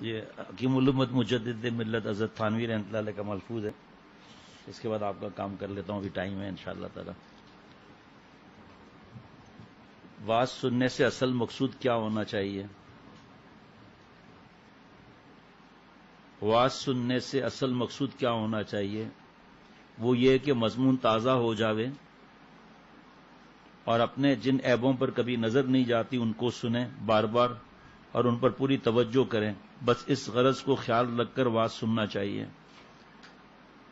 یہ حکیم الامت مجدد ملت حضرت تھانوی رحمۃ اللہ علیہ کا ملفوظ ہے. اس کے بعد آپ کا کام کر لیتا ہوں، ابھی ٹائم ہے انشاءاللہ تعالی. واز سننے سے اصل مقصود کیا ہونا چاہیے؟ واز سننے سے اصل مقصود کیا ہونا چاہیے؟ وہ یہ کہ مضمون تازہ ہو جاوے اور اپنے جن عیبوں پر کبھی نظر نہیں جاتی ان کو سنیں بار بار اور ان پر پوری توجہ کریں. بس اس غرض کو خیال رکھ کر واز سننا چاہیے.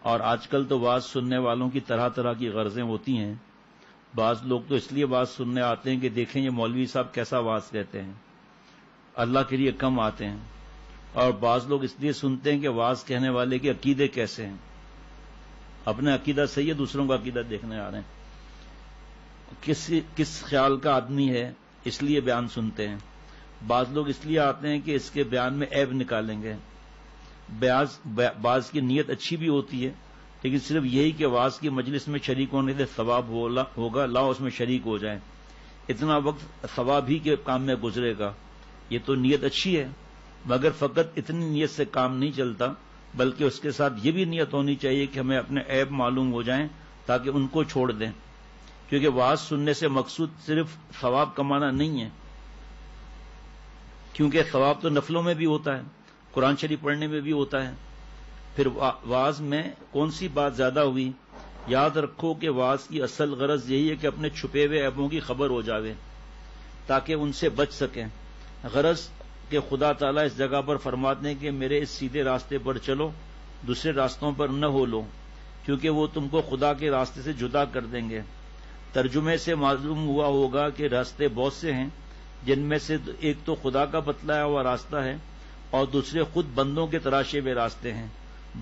اور آج کل تو واز سننے والوں کی طرح طرح کی غرضیں ہوتی ہیں. بعض لوگ تو اس لیے واز سننے آتے ہیں کہ دیکھیں یہ مولوی صاحب کیسا واز کہتے ہیں، اللہ کے لیے کم آتے ہیں. اور بعض لوگ اس لیے سنتے ہیں کہ واز کہنے والے کے عقیدے کیسے ہیں. اپنا عقیدہ صحیح ہے، دوسروں کا عقیدہ دیکھنے آ رہے ہیں. کس خیال کا آدمی ہے اس لیے بیان سنتے ہیں. بعض لوگ اس لیے آتے ہیں کہ اس کے بیان میں عیب نکالیں گے. بعض کی نیت اچھی بھی ہوتی ہے، لیکن صرف یہی کہ واز کی مجلس میں شریک ہونے سے ثواب ہوگا، لاؤ اس میں شریک ہو جائیں. اتنا وقت ثواب ہی کے کام میں گزرے گا. یہ تو نیت اچھی ہے، مگر فقط اتنی نیت سے کام نہیں چلتا، بلکہ اس کے ساتھ یہ بھی نیت ہونی چاہیے کہ ہمیں اپنے عیب معلوم ہو جائیں تاکہ ان کو چھوڑ دیں. کیونکہ واز سننے سے مقصود صرف ثواب کمانا نہیں ہے، کیونکہ ثواب تو نفلوں میں بھی ہوتا ہے، قرآن شریف پڑھنے میں بھی ہوتا ہے. پھر واز میں کون سی بات زیادہ ہوئی؟ یاد رکھو کہ واز کی اصل غرض یہی ہے کہ اپنے چھپے ہوئے عیبوں کی خبر ہو جاوے تاکہ ان سے بچ سکیں. غرض کہ خدا تعالیٰ اس جگہ پر فرماتے ہیں کہ میرے اس سیدھے راستے پر چلو، دوسرے راستوں پر نہ ہو لو، کیونکہ وہ تم کو خدا کے راستے سے جدا کر دیں گے. ترجمے سے معلوم ہوا ہوگا کہ راستے بہت سے ہیں، جن میں سے ایک تو خدا کا بتلایا ہوا راستہ ہے اور دوسرے خود بندوں کے تراشے ہوئے راستے ہیں.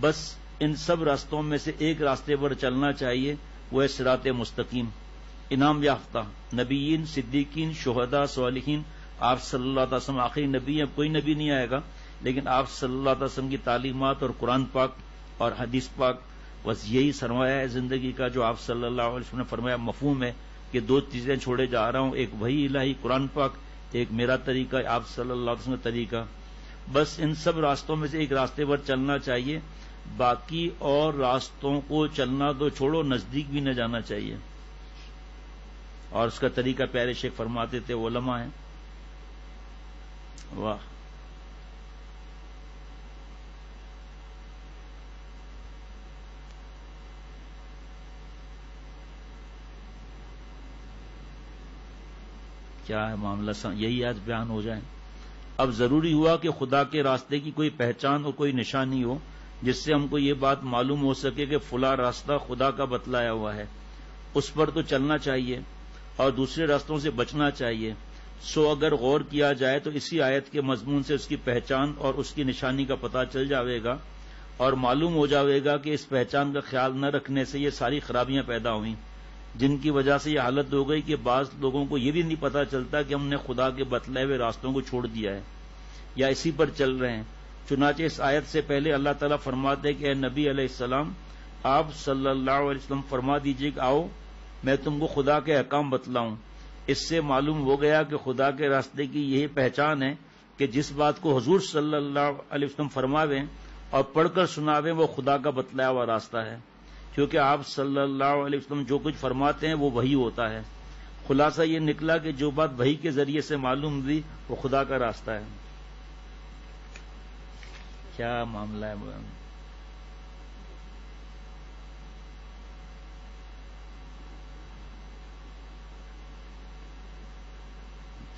بس ان سب راستوں میں سے ایک راستے پر چلنا چاہیے، وہ ہے صراط مستقیم. انعام یافتہ نبیین، صدیقین، شہداء، صالحین، آپ صلی اللہ علیہ وسلم آخری نبی ہیں. کوئی نبی نہیں آئے گا، لیکن آپ صلی اللہ علیہ وسلم کی تعلیمات اور قرآن پاک اور حدیث پاک، بس یہی سرمایہ ہے زندگی کا جو آپ صلی اللہ علیہ وسلم نے فرمایا. مفہوم ہے کہ دو چیزیں چھوڑے جا رہا ہوں، ایک وحی الہی قرآن پاک، ایک میرا طریقہ آپ صلی اللہ علیہ وسلم کا طریقہ. بس ان سب راستوں میں سے ایک راستے پر چلنا چاہیے. باقی اور راستوں کو چلنا تو چھوڑو، نزدیک بھی نہ جانا چاہیے. اور اس کا طریقہ پیارے شیخ فرماتے تھے علماء ہیں. واہ، کیا ہے معاملہ؟ یہی آج بیان ہو جائے. اب ضروری ہوا کہ خدا کے راستے کی کوئی پہچان اور کوئی نشانی ہو جس سے ہم کو یہ بات معلوم ہو سکے کہ فلاں راستہ خدا کا بتلایا ہوا ہے، اس پر تو چلنا چاہیے اور دوسرے راستوں سے بچنا چاہیے. سو اگر غور کیا جائے تو اسی آیت کے مضمون سے اس کی پہچان اور اس کی نشانی کا پتہ چل جاوے گا اور معلوم ہو جاوے گا کہ اس پہچان کا خیال نہ رکھنے سے یہ ساری خرابیاں پیدا ہوئیں، جن کی وجہ سے یہ حالت ہو گئی کہ بعض لوگوں کو یہ بھی نہیں پتا چلتا کہ ہم نے خدا کے بتلائے ہوئے راستوں کو چھوڑ دیا ہے یا اسی پر چل رہے ہیں. چنانچہ اس آیت سے پہلے اللہ تعالیٰ فرماتے ہیں کہ اے نبی علیہ السلام، آپ صلی اللہ علیہ وسلم فرما دیجئے کہ آؤ میں تم کو خدا کے احکام بتلاؤں. اس سے معلوم ہو گیا کہ خدا کے راستے کی یہی پہچان ہے کہ جس بات کو حضور صلی اللہ علیہ وسلم فرماویں اور پڑھ کر سناویں وہ خدا کا بتلایا ہوا راستہ ہے، کیونکہ آپ صلی اللہ علیہ وسلم جو کچھ فرماتے ہیں وہ وحی ہوتا ہے. خلاصہ یہ نکلا کہ جو بات وحی کے ذریعے سے معلوم ہوئی وہ خدا کا راستہ ہے. کیا معاملہ ہے؟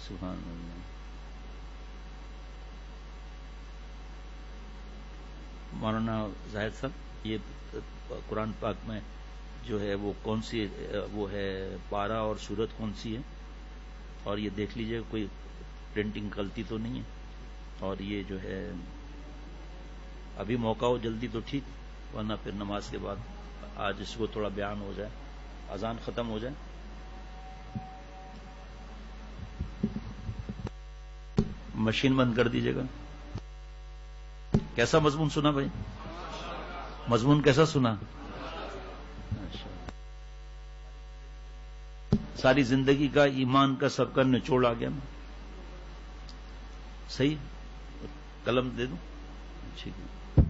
سبحان اللہ. مولانا زاہد صاحب، یہ قرآن پاک میں جو ہے وہ کون سی وہ ہے پارہ اور سورت کون سی ہے؟ اور یہ دیکھ لیجئے کوئی پرنٹنگ غلطی تو نہیں ہے. اور یہ جو ہے ابھی موقع ہو جلدی تو ٹھیک، ورنہ پھر نماز کے بعد آج اس کو تھوڑا بیان ہو جائے، اذان ختم ہو جائے. مشین بند کر دیجیے گا. کیسا مضمون سنا بھائی؟ مضمون کیسا سنا؟ ساری زندگی کا ایمان کا سب کا نچوڑ آ گیا نا. صحیح. قلم دے دوں؟ ٹھیک ہے.